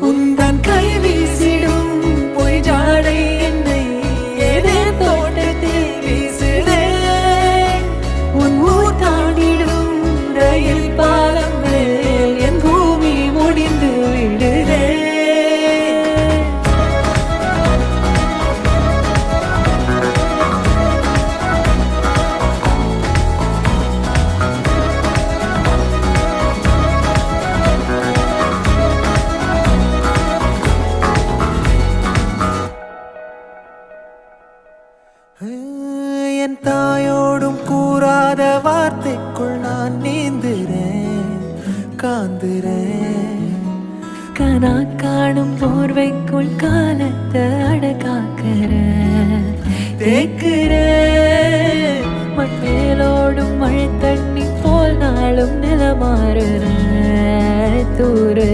உந்தன் கை வீசிடும் பொய் ஜாடை என்னை ஏதே தோட்டத்தில் வீசுதே. உன் ஊர் தாண்டிடும் ரயில் பாலம் மேல் என் பூமி முடிந்து விடுதே. என் தாயோடும் கூறாத வார்த்தைக்குள் நான் நீந்துறேன், காந்துறேன். கனா காணும் போர்வைக்குள் காலத்தை அடக்காக்கிற தேக்குறேன். மண்மேலோடும் மழை தண்ணி போல் நாளும் நிலமாறுற தூர